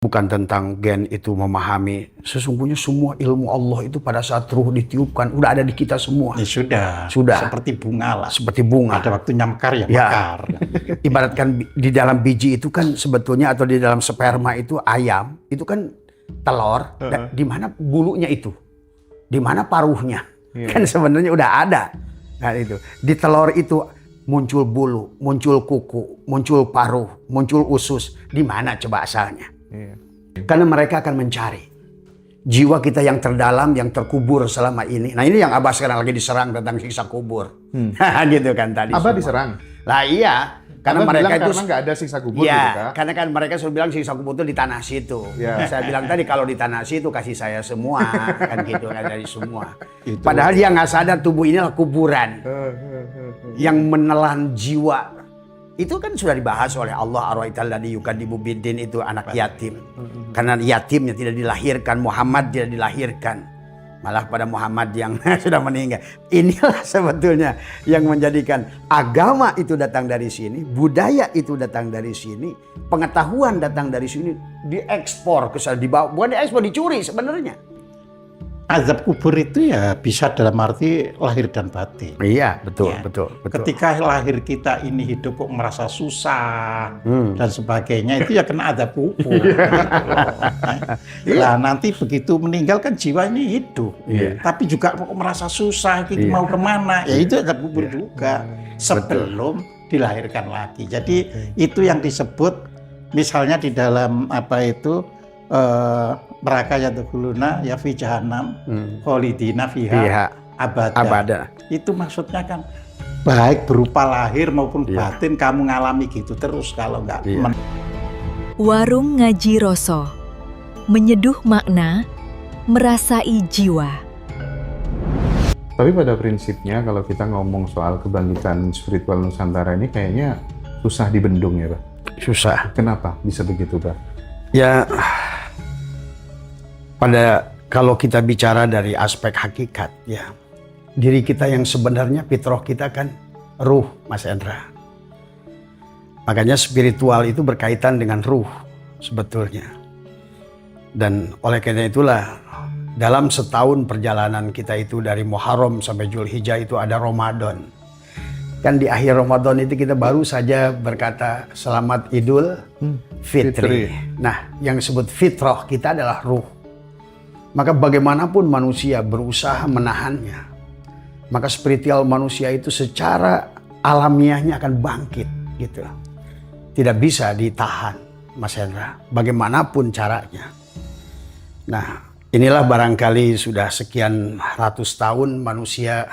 Bukan tentang gen itu memahami. Sesungguhnya semua ilmu Allah itu pada saat ruh ditiupkan udah ada di kita semua. Ya sudah. Seperti bunga lah. Seperti bunga. Pada waktunya mekar ya mekar. Ibaratkan di dalam biji itu kan sebetulnya atau di dalam sperma itu ayam itu kan telur. Di mana bulunya itu? Di mana paruhnya? Kan sebenarnya udah ada. Nah itu di telur itu muncul bulu, muncul kuku, muncul paruh, muncul usus. Di mana coba asalnya? Karena mereka akan mencari jiwa kita yang terdalam, yang terkubur selama ini. Nah ini yang Abah sekarang lagi diserang tentang siksa kubur. Gitu kan tadi. Abah semua diserang? Lah iya. Karena Abah mereka itu karena nggak ada siksa kubur ya, gitu kan? karena kan mereka sudah bilang siksa kubur itu di tanah situ. Ya. Saya bilang tadi kalau di tanah situ kasih saya semua. Kan gitu kan dari semua. Padahal dia nggak sadar tubuh ini adalah kuburan. Yang menelan jiwa. Itu kan sudah dibahas oleh Allah, arwaital ladzi yukadzibu biddin, itu anak yatim. Karena yatimnya tidak dilahirkan, Muhammad tidak dilahirkan. Malah pada Muhammad yang sudah meninggal. Inilah sebetulnya yang menjadikan agama itu datang dari sini, budaya itu datang dari sini, pengetahuan datang dari sini, diekspor ke sana, dibawa, bukan diekspor, dicuri sebenarnya. Azab kubur itu ya bisa dalam arti lahir dan batin. Iya, betul, Ya. betul. Ketika lahir kita ini hidup kok merasa susah dan sebagainya, itu ya kena azab kubur. Gitu loh. Nah, nanti begitu meninggal kan jiwa ini hidup, tapi juga kok merasa susah, gitu, mau kemana? Ya itu azab kubur juga sebelum dilahirkan lagi. Jadi itu yang disebut misalnya di dalam apa itu neraka yadkhuluna ya fi jahannam khalidina fiha abada. Itu maksudnya kan baik berupa lahir maupun batin kamu ngalami gitu terus kalau enggak. Warung Ngaji Roso, menyeduh makna, merasai jiwa. Tapi pada prinsipnya kalau kita ngomong soal kebangkitan spiritual Nusantara ini kayaknya susah dibendung ya Pak? Susah. Kenapa bisa begitu Pak? Ya, kalau kita bicara dari aspek hakikat, ya diri kita yang sebenarnya fitrah kita kan ruh, Mas Endra. Makanya spiritual itu berkaitan dengan ruh sebetulnya. Dan oleh karena itulah dalam setahun perjalanan kita itu dari Muharram sampai Zulhijjah itu ada Ramadan. Kan di akhir Ramadan itu kita baru saja berkata selamat Idul Fitri. Nah, yang disebut fitrah kita adalah ruh. Maka bagaimanapun manusia berusaha menahannya, maka spiritual manusia itu secara alamiahnya akan bangkit gitu. Tidak bisa ditahan, Mas Hendra, bagaimanapun caranya. Nah, inilah barangkali sudah sekian ratus tahun manusia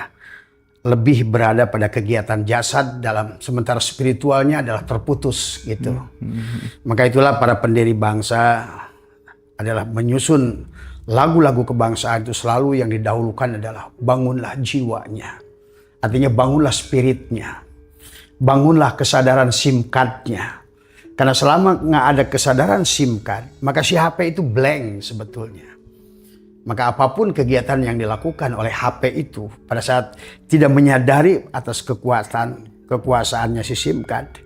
lebih berada pada kegiatan jasad dalam sementara spiritualnya adalah terputus gitu. Maka itulah para pendiri bangsa adalah menyusun lagu-lagu kebangsaan itu selalu yang didahulukan adalah bangunlah jiwanya. Artinya bangunlah spiritnya. Bangunlah kesadaran simkadnya. Karena selama nggak ada kesadaran simkad, maka si HP itu blank sebetulnya. Maka apapun kegiatan yang dilakukan oleh HP itu pada saat tidak menyadari atas kekuasaannya si simkad,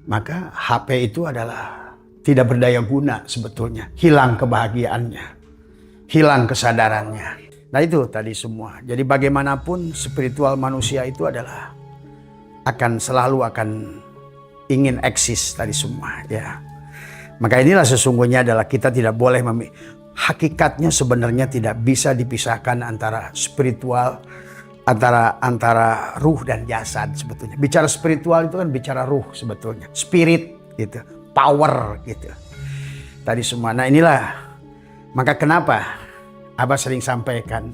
maka HP itu adalah tidak berdaya guna sebetulnya. Hilang kebahagiaannya. Hilang kesadarannya. Nah itu tadi semua. Jadi bagaimanapun spiritual manusia itu adalah selalu akan ingin eksis tadi semua ya. Maka inilah sesungguhnya adalah kita tidak boleh hakikatnya sebenarnya tidak bisa dipisahkan antara spiritual antara ruh dan jasad sebetulnya. Bicara spiritual itu kan bicara ruh sebetulnya. Spirit gitu, power gitu. Tadi semua. Nah inilah maka kenapa Abah sering sampaikan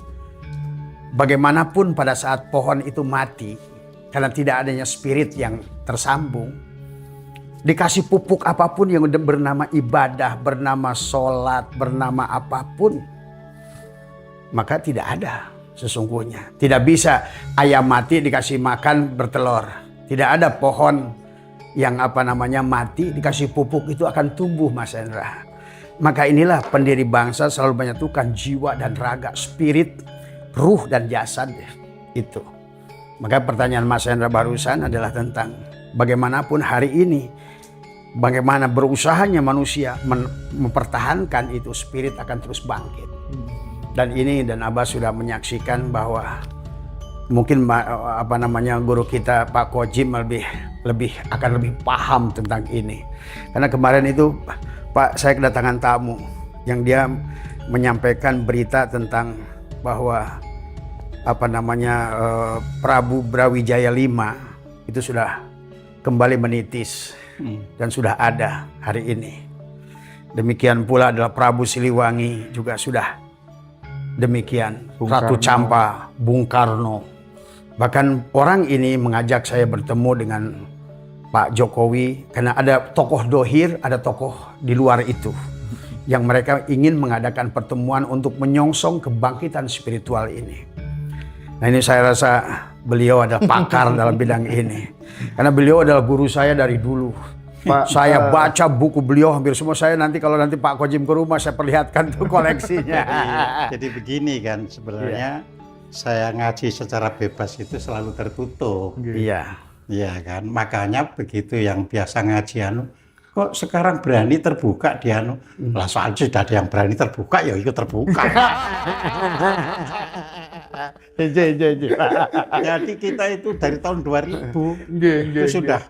bagaimanapun pada saat pohon itu mati karena tidak adanya spirit yang tersambung, dikasih pupuk apapun yang bernama ibadah, bernama sholat, bernama apapun, maka tidak ada sesungguhnya. Tidak bisa ayam mati dikasih makan bertelur. Tidak ada pohon yang mati dikasih pupuk itu akan tumbuh, Mas Hendra. Maka inilah pendiri bangsa selalu menyatukan jiwa dan raga, spirit, ruh dan jasad itu. Maka pertanyaan Mas Hendra barusan adalah tentang bagaimanapun hari ini bagaimana berusahanya manusia mempertahankan itu, spirit akan terus bangkit. Dan Abah sudah menyaksikan bahwa mungkin guru kita Pak Kojim akan lebih paham tentang ini. Karena kemarin itu Pak, saya kedatangan tamu yang dia menyampaikan berita tentang bahwa Prabu Brawijaya V itu sudah kembali menitis dan sudah ada hari ini. Demikian pula adalah Prabu Siliwangi juga sudah demikian. Ratu Campa, Bung Karno. Bahkan orang ini mengajak saya bertemu dengan Pak Jokowi karena ada tokoh dohir, ada tokoh di luar itu yang mereka ingin mengadakan pertemuan untuk menyongsong kebangkitan spiritual ini. Nah, ini saya rasa beliau adalah pakar dalam bidang ini karena beliau adalah guru saya dari dulu. Pak, saya baca buku beliau hampir semua. Saya kalau nanti Pak Kojim ke rumah saya perlihatkan tuh koleksinya. Jadi begini kan sebenarnya saya ngaji secara bebas itu selalu tertutup. Iya. Iya kan, makanya begitu yang biasa ngaji kok sekarang berani terbuka dia lah soal sudah ada yang berani terbuka ya ikut terbuka. Jadi kita itu dari tahun 2000 itu sudah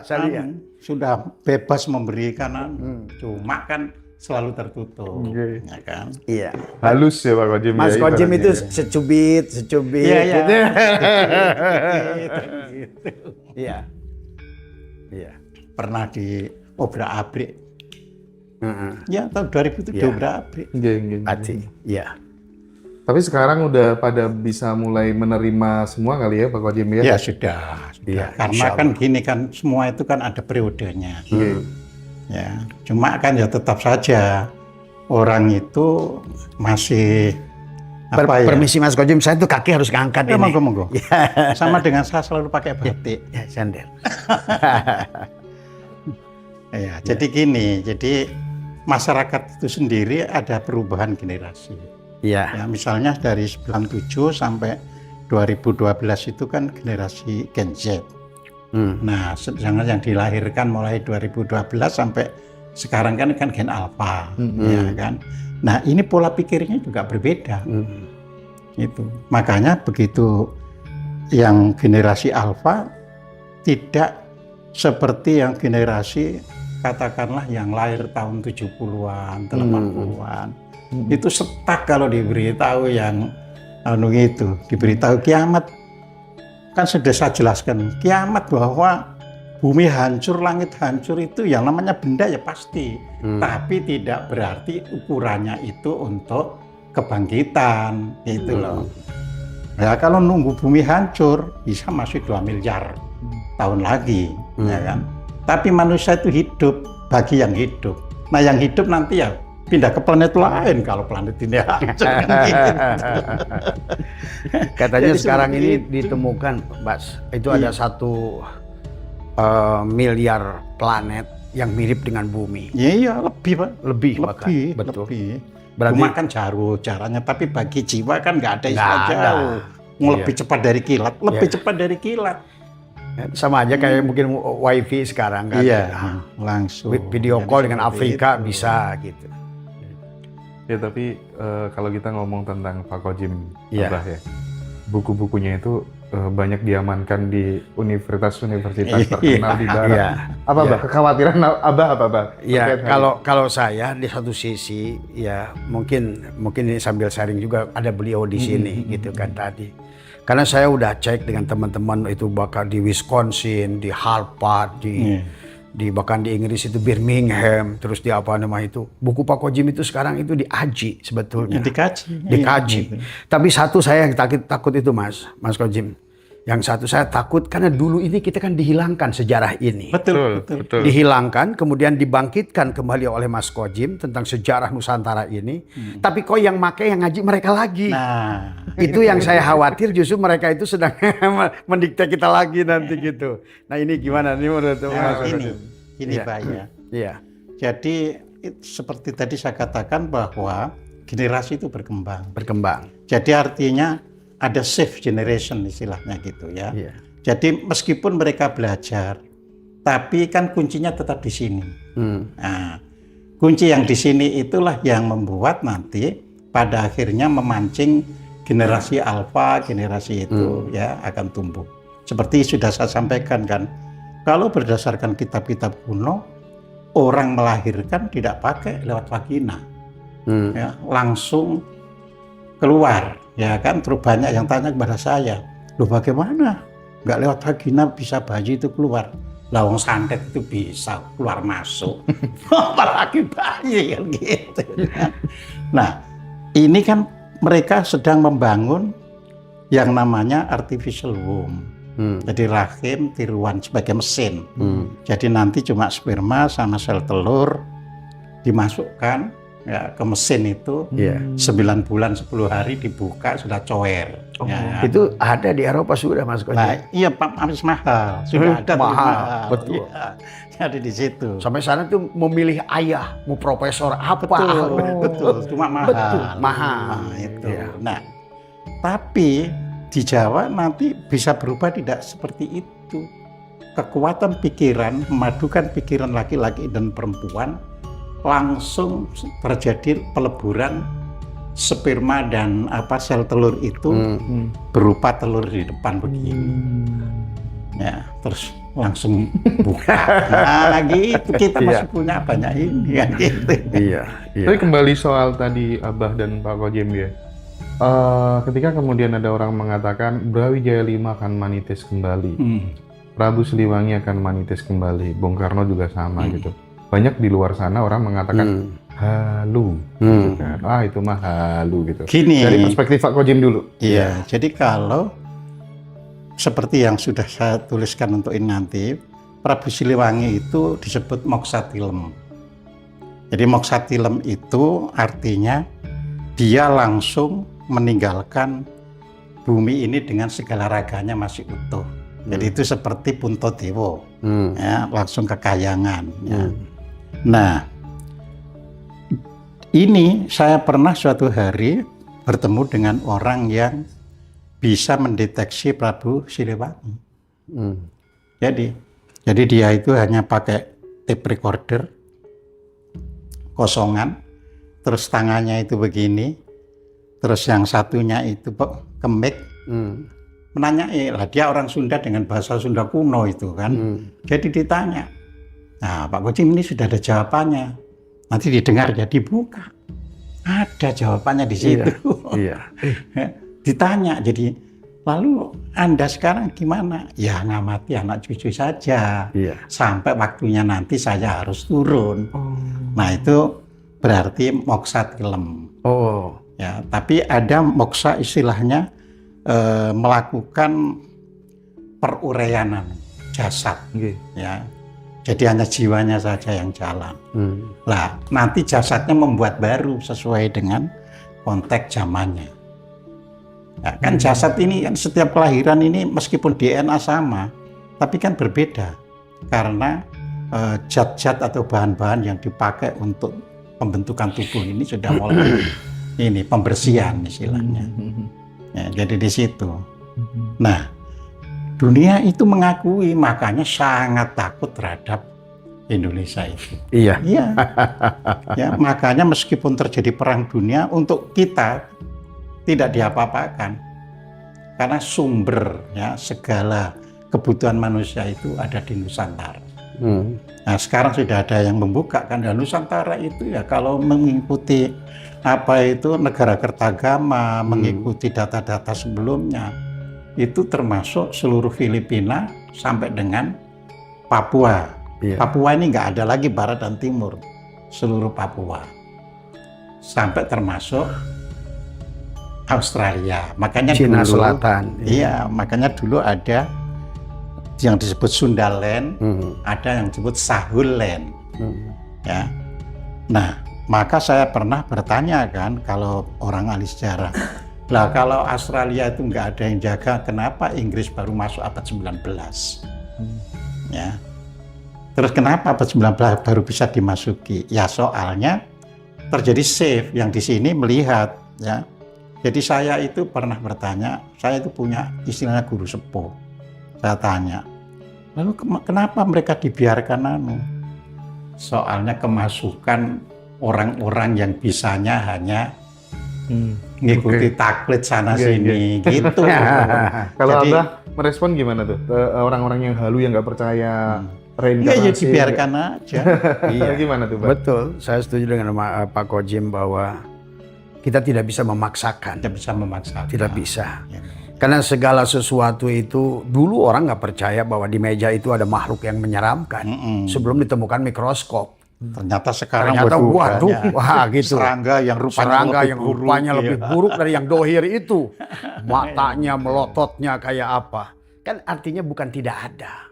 saya lihat sudah bebas memberikan cuma kan selalu tertutup, ya kan? Iya. Halus ya Pak Kojim. Mas Kojim itu secubit. Iya. Gitu. Gitu. Iya. Pernah di obrak-abrik. Ya tahun 2000 itu di obrak-abrik. Iya. Tapi sekarang udah pada bisa mulai menerima semua kali ya Pak Kojim ya? Ya sudah. Ya, karena kan gini kan semua itu kan ada periodenya. Ya, cuma kan ya tetap saja orang itu masih Permisi Mas Kojim, saya tuh kaki harus ngangkat ya, ini. Monggo. Ya. Sama dengan saya selalu pakai batik. Ya, sandal. Ya, jadi gini, jadi masyarakat itu sendiri ada perubahan generasi. Iya. Ya, misalnya dari 97 sampai 2012 itu kan generasi Gen Z. Nah, sedangkan yang dilahirkan mulai 2012 sampai sekarang kan Gen Alpha, ya kan. Nah, ini pola pikirnya juga berbeda. Itu. Makanya begitu yang generasi Alpha tidak seperti yang generasi katakanlah yang lahir tahun 70-an, 80-an. Itu setak kalau diberitahu yang diberitahu kiamat. Kan sudah saya jelaskan, kiamat bahwa bumi hancur, langit hancur itu yang namanya benda ya pasti. Tapi tidak berarti ukurannya itu untuk kebangkitan, gitu loh. Ya kalau nunggu bumi hancur, bisa masuk 2 miliar tahun lagi, ya kan. Tapi manusia itu hidup bagi yang hidup. Nah yang hidup nanti ya pindah ke planet lain kalau planet ini hancur. Katanya Jadi sekarang ini itu. ditemukan, Mas, itu ada 1 miliar planet yang mirip dengan bumi. Iya, lebih Pak. Lebih bahkan, betul. Lebih. Berarti Cuma kan jauh caranya, tapi bagi jiwa kan nggak ada istilah Nggak ada. jauh. Lebih cepat dari kilat, lebih cepat dari kilat. sama aja kayak mungkin wifi sekarang kan. Iya, langsung. Video Jadi call dengan seperti Afrika itu. bisa gitu. Ya tapi kalau kita ngomong tentang Pak Kojim Iya. Abah ya, buku-bukunya itu banyak diamankan di universitas-universitas terkenal di barat. Iya. Apa Iya. Bah? Kekhawatiran Abah apa Bah? Ya, Terkait hal kalau saya di satu sisi ya mungkin ini sambil sharing juga ada beliau di sini gitu kan tadi. Karena saya udah cek dengan teman-teman itu bahkan di Wisconsin, di Harvard, di bahkan di Inggris itu Birmingham, terus di apa nama itu. Buku Pak Kojim itu sekarang itu diaji sebetulnya. Dikaji. Dikaji. Iya, gitu. Tapi satu saya yang takut itu Mas Kojim. Yang satu saya takut karena dulu ini kita kan dihilangkan sejarah ini. Betul. Dihilangkan, kemudian dibangkitkan kembali oleh Mas Kojim tentang sejarah Nusantara ini. Tapi kok yang ngaji mereka lagi. Nah, Itu yang saya khawatir justru mereka itu sedang mendikte kita lagi nanti gitu. Nah ini gimana nih menurut Mas Kojim? ini Iya. Pak ya. Iya. Jadi seperti tadi saya katakan bahwa generasi itu berkembang. Jadi artinya ada shift generation istilahnya gitu ya. Iya. Jadi meskipun mereka belajar, tapi kan kuncinya tetap di sini. Nah, kunci yang di sini itulah yang membuat nanti pada akhirnya memancing generasi alfa, generasi itu ya akan tumbuh. Seperti sudah saya sampaikan kan, kalau berdasarkan kitab-kitab kuno, orang melahirkan tidak pakai lewat vagina, ya, langsung keluar, ya kan. Terus banyak yang tanya kepada saya, loh bagaimana? Nggak lewat vagina bisa bayi itu keluar? Lawang santet itu bisa keluar masuk, apalagi bayi kan gitu. Nah, ini kan mereka sedang membangun yang namanya artificial womb. Jadi rahim tiruan sebagai mesin. Jadi nanti cuma sperma sama sel telur dimasukkan ya ke mesin itu. 9 bulan 10 hari dibuka sudah coer. Ya. Itu ada di Eropa sudah Mas Koji. Nah, iya Pak, habis mahal. Sudah ada mahal, betul. Ya, jadi di situ. Sampai sana tuh memilih ayah, mau profesor apa. Betul. Cuma mahal. Betul, mahal. Nah, itu. Ya. Nah, tapi di Jawa nanti bisa berubah tidak seperti itu. Kekuatan pikiran, memadukan pikiran laki-laki dan perempuan, langsung terjadi peleburan sperma dan sel telur itu berupa telur di depan begini. Ya, terus langsung buka. Nah, gitu kita masih punya banyak ini kan gitu. Iya. Tapi kembali soal tadi Abah dan Pak Kojem ya. Ketika kemudian ada orang mengatakan Brawijaya 5 akan manitis kembali, Prabu Siliwangi akan manitis kembali, Bung Karno juga sama gitu. Banyak di luar sana orang mengatakan halu, gitu kan. Itu mah halu gitu. Gini, dari perspektif Pak Kojem dulu. Iya, jadi kalau seperti yang sudah saya tuliskan untuk ini nanti, Prabu Siliwangi itu disebut Moksatilem. Jadi Moksatilem itu artinya dia langsung meninggalkan bumi ini dengan segala raganya masih utuh. Jadi itu seperti Puntadewa, ya, langsung ke Kahyangan. Ya. Nah, ini saya pernah suatu hari bertemu dengan orang yang bisa mendeteksi Prabu Siliwangi. Jadi dia itu hanya pakai tape recorder, kosongan, terus tangannya itu begini, terus yang satunya itu ke mic, menanyai lah, dia orang Sunda dengan bahasa Sunda kuno itu kan. Jadi ditanya, nah Pak Kojem ini sudah ada jawabannya, nanti didengar ya dibuka, ada jawabannya di situ. Iya. Ditanya, jadi lalu Anda sekarang gimana? Ya ngamati anak cucu saja, sampai waktunya nanti saya harus turun. Nah itu berarti Moksatilem. Ya, tapi ada moksa istilahnya melakukan peruraianan jasad, ya. Jadi hanya jiwanya saja yang jalan. Lah, nanti jasadnya membuat baru sesuai dengan konteks zamannya. Ya, kan jasad ini kan setiap kelahiran ini meskipun DNA sama, tapi kan berbeda karena zat-zat atau bahan-bahan yang dipakai untuk pembentukan tubuh ini sudah mulai ini pembersihan istilahnya. Ya, jadi di situ. Nah, dunia itu mengakui, makanya sangat takut terhadap Indonesia itu. Iya. Ya, makanya meskipun terjadi perang dunia, untuk kita tidak diapa-apakan. Karena sumber ya segala kebutuhan manusia itu ada di Nusantara. Nah, sekarang sudah ada yang membuka kan, dan Nusantara itu ya kalau mengikuti negara kertagama, mengikuti data-data sebelumnya, itu termasuk seluruh Filipina sampai dengan Papua. Papua ini nggak ada lagi barat dan timur, seluruh Papua. Sampai termasuk Australia. Makanya Cina dulu, Selatan. Iya, makanya dulu ada yang disebut Sundaland, ada yang disebut Sahulland. Ya. Nah, maka saya pernah bertanya kan, kalau orang ahli sejarah, lah kalau Australia itu nggak ada yang jaga, kenapa Inggris baru masuk abad 19? Ya. Terus kenapa abad 19 baru bisa dimasuki? Ya soalnya terjadi save yang di sini melihat, ya. Jadi saya itu pernah bertanya, saya itu punya istilahnya guru sepuh. Saya tanya, Lalu kenapa mereka dibiarkan Soalnya kemasukan orang-orang yang bisanya hanya ngikuti taklid sana sini gitu. Kalau Jadi, Abah merespon gimana tuh? Orang-orang yang halu yang nggak percaya reinkarnasi. ya dibiarkan aja. Iya. Gimana tuh, Pak? Betul, saya setuju dengan Pak Kojim bahwa kita tidak bisa memaksakan. Tidak bisa memaksakan. Tidak bisa. Ya. Karena segala sesuatu itu, dulu orang nggak percaya bahwa di meja itu ada makhluk yang menyeramkan. Sebelum ditemukan mikroskop. Ternyata sekarang waduh, wah gitu. Serangga yang rupanya lebih buruk dari yang dohir itu. Matanya, melototnya kayak apa. Kan artinya bukan tidak ada.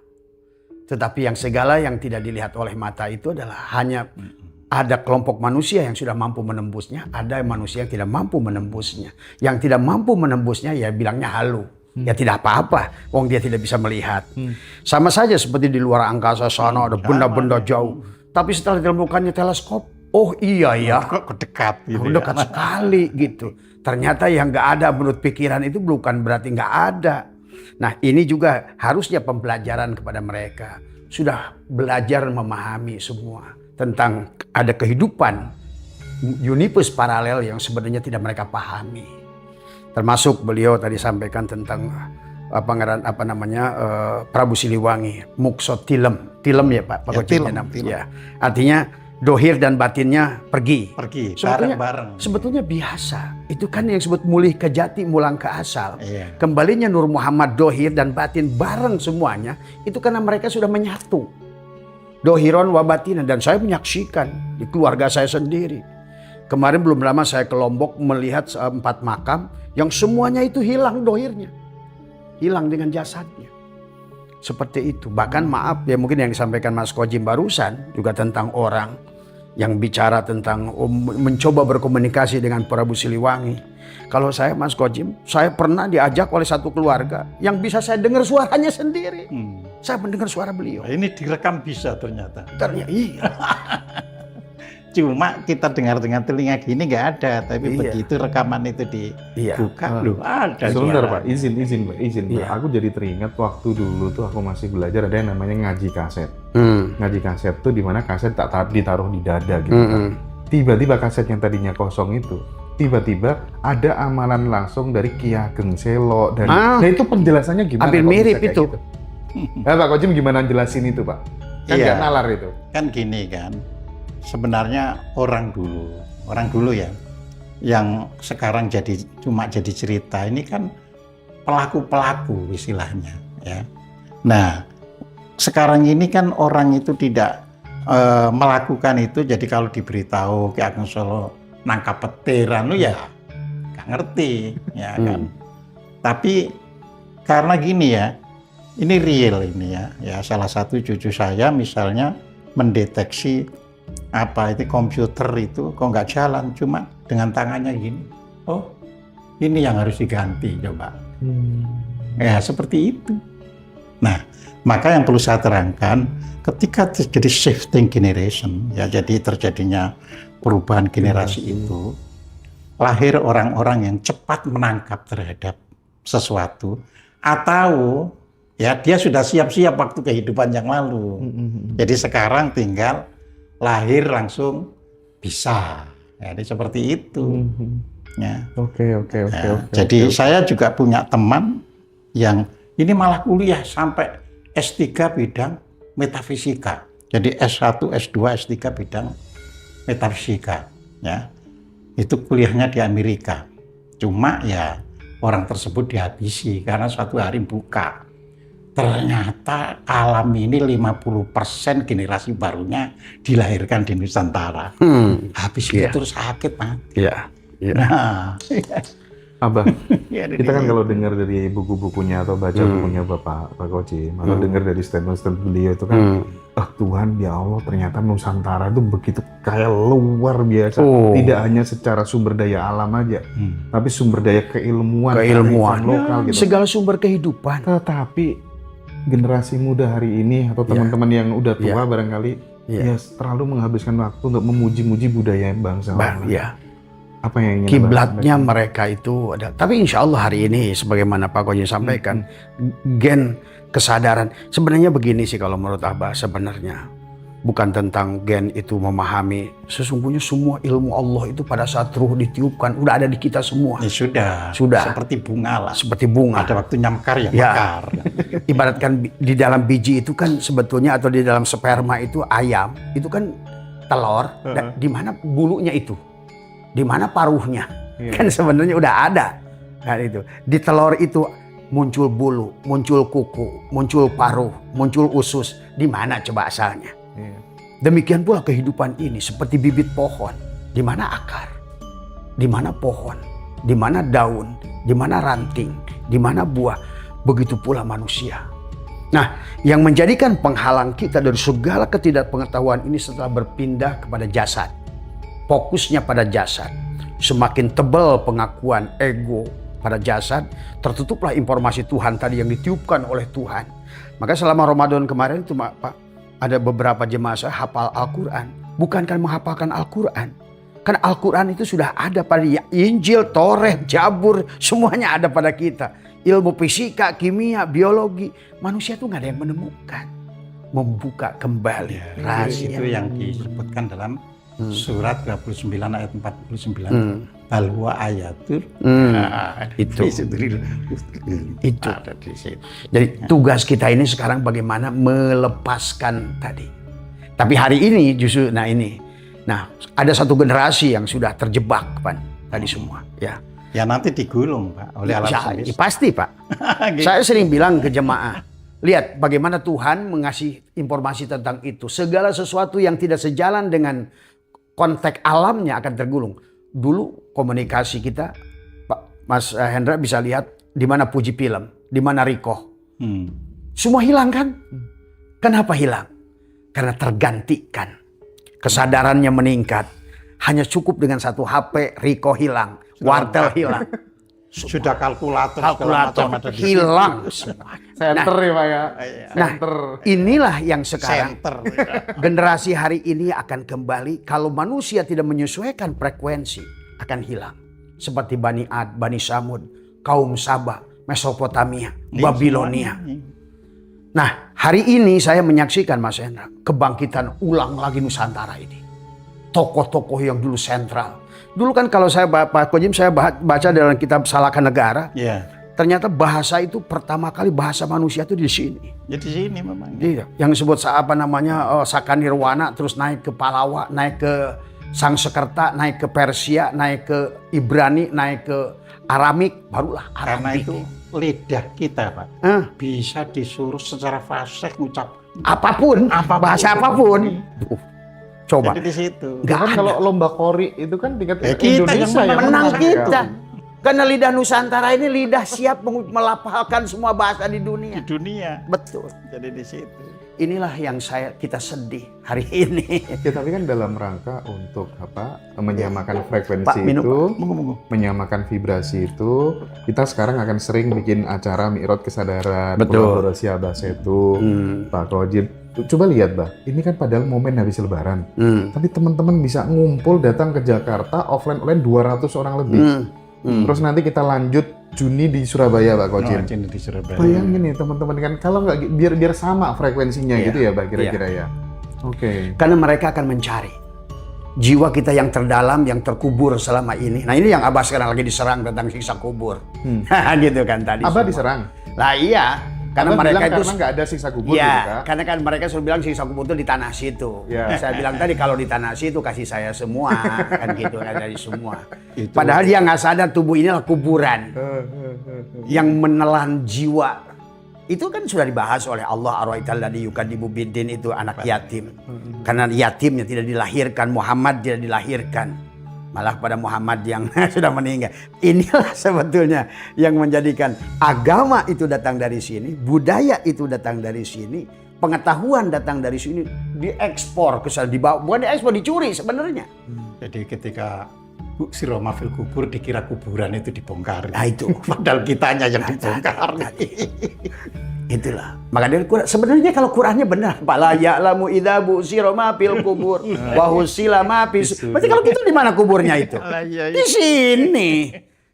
Tetapi yang segala yang tidak dilihat oleh mata itu adalah hanya ada kelompok manusia yang sudah mampu menembusnya, ada manusia yang tidak mampu menembusnya. Yang tidak mampu menembusnya ya bilangnya halu. Ya tidak apa-apa, wong dia tidak bisa melihat. Sama saja seperti di luar angkasa sana ada benda-benda jauh. Tapi setelah ditemukannya teleskop, oh iya ya, kok dekat gitu. Dekat sekali gitu. Ternyata yang nggak ada menurut pikiran itu bukan berarti nggak ada. Nah ini juga harusnya pembelajaran kepada mereka. Sudah belajar memahami semua tentang ada kehidupan universe paralel yang sebenarnya tidak mereka pahami. Termasuk beliau tadi sampaikan tentang Prabu Siliwangi, Mukso Tilem ya Pak Tilem. Ya, artinya dohir dan batinnya pergi bareng-bareng. Sebetulnya biasa. Itu kan yang disebut mulih ke jati, mulang ke asal. Iya. Kembalinya Nur Muhammad dohir dan batin bareng semuanya, itu karena mereka sudah menyatu. Dohiron wa batinan, dan saya menyaksikan di keluarga saya sendiri. Kemarin belum lama saya ke Lombok melihat 4 makam yang semuanya itu hilang dohirnya. Hilang dengan jasadnya. Seperti itu. Bahkan maaf ya, mungkin yang disampaikan Mas Kojim barusan juga tentang orang yang bicara tentang mencoba berkomunikasi dengan Prabu Siliwangi. Kalau saya Mas Kojim, saya pernah diajak oleh satu keluarga yang bisa saya dengar suaranya sendiri. Saya mendengar suara beliau. Nah, ini direkam bisa ternyata. Ternyata iya. Cuma kita dengar dengan telinga gini nggak ada, tapi begitu rekaman itu dibuka, loh ada. Sebentar Pak, izin Pak. Iya. Aku jadi teringat waktu dulu tuh aku masih belajar ada yang namanya ngaji kaset. Ngaji kaset tuh dimana kaset tak ditaruh di dada gitu kan. Tiba-tiba kaset yang tadinya kosong itu, tiba-tiba ada amalan langsung dari Ki Ageng Selo dan nah itu penjelasannya gimana? Hampir mirip itu. Gitu? Nah Pak Kojim gimana jelasin itu Pak? Kan nggak nalar itu. Kan gini kan. Sebenarnya orang dulu ya, yang sekarang cuma jadi cerita, ini kan pelaku-pelaku istilahnya ya. Nah, sekarang ini kan orang itu tidak melakukan itu, jadi kalau diberitahu Ki Ageng Selo nangkap petiran lu ya nggak ngerti ya kan. Tapi karena gini ya, ini real ini ya salah satu cucu saya misalnya mendeteksi itu komputer itu kok nggak jalan, cuma dengan tangannya gini, oh ini yang harus diganti coba. Ya seperti itu. Nah maka yang perlu saya terangkan, ketika terjadi shifting generation ya, jadi terjadinya perubahan generasi itu, lahir orang-orang yang cepat menangkap terhadap sesuatu, atau ya dia sudah siap-siap waktu kehidupan yang lalu. Jadi sekarang tinggal lahir langsung bisa, jadi seperti itu. Ya. Oke. Jadi saya juga punya teman yang ini malah kuliah sampai S3 bidang metafisika. Jadi S1, S2, S3 bidang metafisika. Ya, itu kuliahnya di Amerika. Cuma ya orang tersebut dihabisi karena suatu hari buka. Ternyata alam ini 50% generasi barunya dilahirkan di Nusantara. Habis itu terus sakit, Mas. Iya. Nah, Abah, kita kan kalau dengar dari buku-bukunya atau baca bukunya Pak Kojim, atau dengar dari statement-statement beliau itu kan, Tuhan ya Allah ternyata Nusantara itu begitu kayak luar biasa. Tidak hanya secara sumber daya alam aja, tapi sumber daya keilmuan lokal gitu. Segala sumber kehidupan. Tetapi generasi muda hari ini atau teman-teman yang udah tua barangkali ya terlalu menghabiskan waktu untuk memuji-muji budaya bangsa. Apa yang ingin kiblatnya mereka itu ada. Tapi insya Allah hari ini sebagaimana Pak Koji sampaikan, gen kesadaran sebenarnya begini sih kalau menurut Abah, sebenarnya bukan tentang gen itu memahami, sesungguhnya semua ilmu Allah itu pada saat ruh ditiupkan udah ada di kita semua. Ya sudah. Seperti bunga lah. Seperti bunga. Ada waktu mekar ya mekar. Ibaratkan di dalam biji itu kan sebetulnya, atau di dalam sperma itu ayam itu kan telur, di mana bulunya itu, di mana paruhnya, kan sebenarnya udah ada. Kan itu di telur itu muncul bulu, muncul kuku, muncul paruh, muncul usus. Di mana coba asalnya? Demikian pula kehidupan ini seperti bibit pohon. Di mana akar? Di mana pohon? Di mana daun? Di mana ranting? Di mana buah? Begitu pula manusia. Nah, yang menjadikan penghalang kita dari segala ketidakpengetahuan ini setelah berpindah kepada jasad. Fokusnya pada jasad. Semakin tebal pengakuan ego pada jasad, tertutuplah informasi Tuhan tadi yang ditiupkan oleh Tuhan. Maka selama Ramadan kemarin itu Pak, ada beberapa jemaah saya hafal Al-Quran. Bukan kan menghafalkan Al-Quran. Kan Al-Quran itu sudah ada pada Injil, Taurat, Zabur, semuanya ada pada kita. Ilmu fisika, kimia, biologi, manusia tuh nggak ada yang menemukan, membuka kembali rahasia. Itu yang disebutkan dalam surat 29 ayat 49. Al-wa ayatul. Itu. Jadi tugas kita ini sekarang bagaimana melepaskan tadi. Tapi hari ini justru, nah ada satu generasi yang sudah terjebak Pan tadi semua, ya. Ya nanti digulung Pak oleh alam semesta. Pasti Pak. Gitu. Saya sering bilang ke jemaah, lihat bagaimana Tuhan mengasih informasi tentang itu. Segala sesuatu yang tidak sejalan dengan konteks alamnya akan tergulung. Dulu komunikasi kita, Pak Mas Hendra bisa lihat di mana Puji Film, di mana Riko. Semua hilang kan? Kenapa hilang? Karena tergantikan. Kesadarannya meningkat. Hanya cukup dengan satu HP, Riko hilang. Wartel hilang. Sudah kalkulator hilang semuanya. Center ya Pak ya. Nah, inilah yang sekarang generasi hari ini akan kembali. Kalau manusia tidak menyesuaikan frekuensi, akan hilang. Seperti Bani Ad, Bani Samud, kaum Sabah, Mesopotamia, Babilonia. Nah, hari ini saya menyaksikan Mas Hendra, kebangkitan ulang lagi Nusantara ini. Tokoh-tokoh yang dulu sentral. Dulu kan kalau saya Pak Kojim saya baca dalam kitab Salahkan Negara, ternyata bahasa itu pertama kali bahasa manusia itu di sini. Ya di sini memang. Iya, yang disebut apa namanya Saka Nirwana, terus naik ke Palawa, naik ke Sangsekerta, naik ke Persia, naik ke Ibrani, naik ke Aramik, barulah Aramik. Karena itu lidah kita Pak bisa disuruh secara fasih ngucap apapun. Bahasa apapun. Coba. Jadi di situ. Kan kalau lomba kori itu kan tingkat kita Indonesia yang menang kita. Karena lidah Nusantara ini lidah siap melafalkan semua bahasa di dunia. Di dunia. Betul. Jadi di situ. Inilah yang kita sedih hari ini. Ya, tapi kan dalam rangka untuk menyamakan frekuensi Pak, itu, menyamakan vibrasi itu, kita sekarang akan sering bikin acara Mi'raj Kesadaran, kolaborasi Abah Setu, Pak Kojim. Coba lihat, Bah, ini kan padahal momen habis Lebaran, tapi teman-teman bisa ngumpul datang ke Jakarta offline 200 orang lebih. Terus nanti kita lanjut Juni di Surabaya, Pak Kojim. Juni di Surabaya. Bayangin nih teman-teman kan, kalau nggak biar sama frekuensinya gitu ya, Pak, kira-kira ya. Oke. Karena mereka akan mencari jiwa kita yang terdalam, yang terkubur selama ini. Nah ini yang Abah sekarang lagi diserang tentang siksa kubur. Gitu kan tadi. Abah semua. diserang? Lah iya. Karena Abah mereka itu karena nggak ada siksa kubur ya, gitu, Kak. karena kan mereka selalu bilang siksa kubur itu di tanah situ. Ya. Saya bilang tadi kalau di tanah situ kasih saya semua, kan gitu kan dari semua. Padahal dia nggak sadar tubuh ini adalah kuburan yang menelan jiwa. Itu kan sudah dibahas oleh Allah, arwaital ladzi yukadzibu biddin, itu anak yatim. Karena yatimnya tidak dilahirkan, Muhammad tidak dilahirkan. Malah pada Muhammad yang sudah meninggal. Inilah sebetulnya yang menjadikan agama itu datang dari sini, budaya itu datang dari sini, pengetahuan datang dari sini, diekspor ke sana, dibawa, bukan diekspor, dicuri sebenarnya. Jadi ketika Bu Siroma fil kubur dikira kuburan itu dibongkar. Nah itu. Padahal kitanya yang dibongkar. Itulah. Maka dari Quran, sebenarnya kalau Qurannya benar, Pala ya'lamu idza bu'sira ma fil kubur wa husila ma fis. Berarti kalau gitu di mana kuburnya itu? Di sini.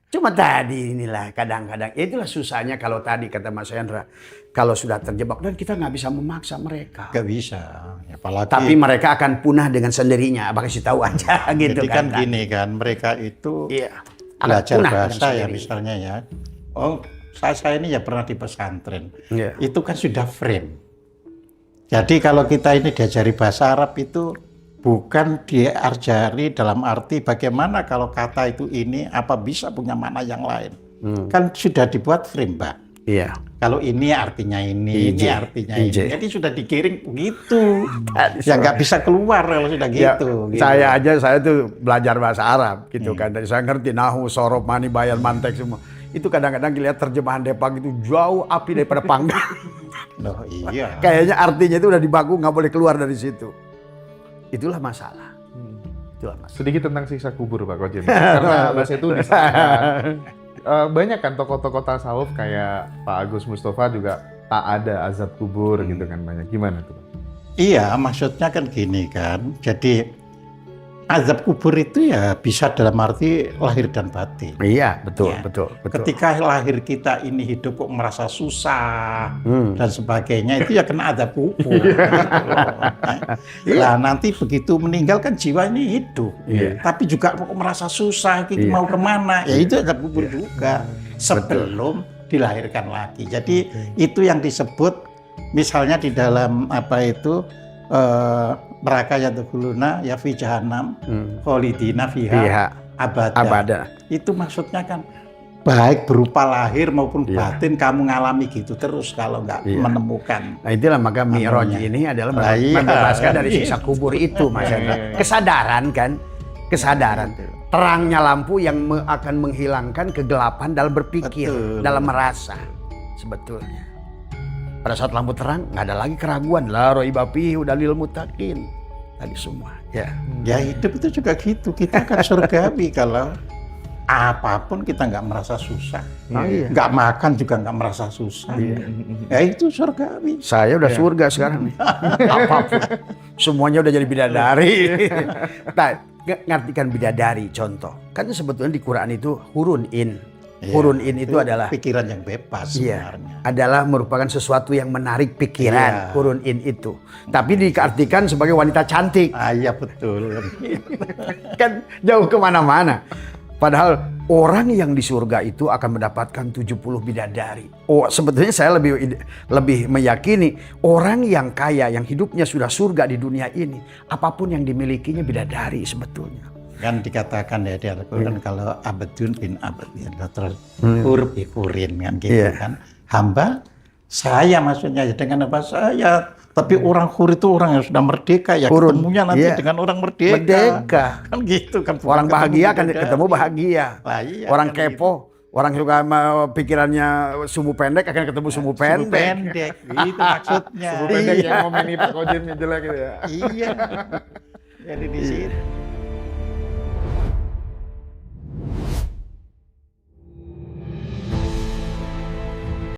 Cuma tadi inilah kadang-kadang itulah susahnya kalau tadi kata Mas Hendra, kalau sudah terjebak dan kita nggak bisa memaksa mereka. Gak bisa. Apalagi Tapi mereka akan punah dengan sendirinya. Abang kasih tahu aja gitu jadi kan kan. gini kan, mereka itu Iya. belajar Punah dengan bahasa ya sendirinya. misalnya ya. Oh, saya ini ya pernah di pesantren. Iya. Itu kan sudah frame. Jadi kalau kita ini diajari bahasa Arab itu bukan diajari dalam arti bagaimana kalau kata itu ini apa bisa punya makna yang lain. Kan sudah dibuat frame, Mbak. Iya. Kalau ini artinya ini artinya ini. Jadi sudah dikiring begitu. Ya nggak bisa keluar kalau sudah Ya, gitu. saya tuh belajar bahasa Arab gitu kan. Dari saya ngerti nahu, sorob, mani, bayan, mantek semua. Itu kadang-kadang lihat terjemahan Depak itu jauh api daripada panggang. Loh, iya. Kayaknya artinya itu udah dibaku nggak boleh keluar dari situ. Itulah masalah. Itulah masalah. Sedikit tentang siksa kubur Pak Kojem. Karena bahasa itu disahkan. Banyak kan tokoh-tokoh tasawuf kayak Pak Agus Mustafa juga tak ada azab kubur gitu kan banyak. Gimana tuh? Iya, maksudnya kan gini kan. Jadi azab kubur itu ya bisa dalam arti lahir dan batin. Iya, betul, Ya. betul. Ketika lahir kita ini hidup kok merasa susah dan sebagainya itu ya kena azab kubur. Nah, nanti begitu meninggal kan jiwa ini hidup, tapi juga kok merasa susah, mau kemana? Ya itu azab kubur juga sebelum dilahirkan lagi. Jadi itu yang disebut misalnya di dalam apa itu neraka yadkhuluna ya fi jahannam khalidina fiha abada. Itu maksudnya kan baik berupa lahir maupun batin kamu ngalami gitu terus kalau nggak menemukan. Nah itulah maka Mi'raj ini adalah membebaskan dari siksa kubur itu Mas Hendra. Kesadaran kan, kesadaran. Terangnya lampu yang akan menghilangkan kegelapan dalam berpikir, dalam merasa sebetulnya. Pada saat lampu terang nggak ada lagi keraguan. La raiba fihi dalil muttaqin. Tadi semua. Ya. Ya hidup itu juga gitu. Kita akan surgawi kalau apapun kita nggak merasa susah. Nggak makan juga nggak merasa susah. Ya itu surgawi. Saya udah surga sekarang nih. Apapun. Semuanya udah jadi bidadari. Nah, ngartikan bidadari contoh. Kan sebetulnya di Quran itu hurun in. Hurun in itu adalah pikiran yang bebas sebenarnya. Adalah merupakan sesuatu yang menarik pikiran. Hurun in itu. Tapi diartikan sebagai wanita cantik. Iya betul. Kan jauh kemana-mana. Padahal orang yang di surga itu akan mendapatkan 70 bidadari. Oh, sebetulnya saya lebih meyakini orang yang kaya, yang hidupnya sudah surga di dunia ini, apapun yang dimilikinya bidadari sebetulnya. Kan dikatakan ya di Al-Quran kalau abadun bin abad ya, terus hur bi hurin kan gitu kan. Hamba saya maksudnya ya dengan apa saya. Tapi orang hur itu orang yang sudah merdeka ya ketemunya nanti dengan orang merdeka. Kan gitu kan. Orang bahagia kan ketemu bahagia. Orang kepo, orang suka pikirannya sumbu pendek akan ketemu sumbu pendek. Itu maksudnya. Sumbu pendek yang ngomongin Pak Kojem jelek gitu ya. Iya. Jadi di sini.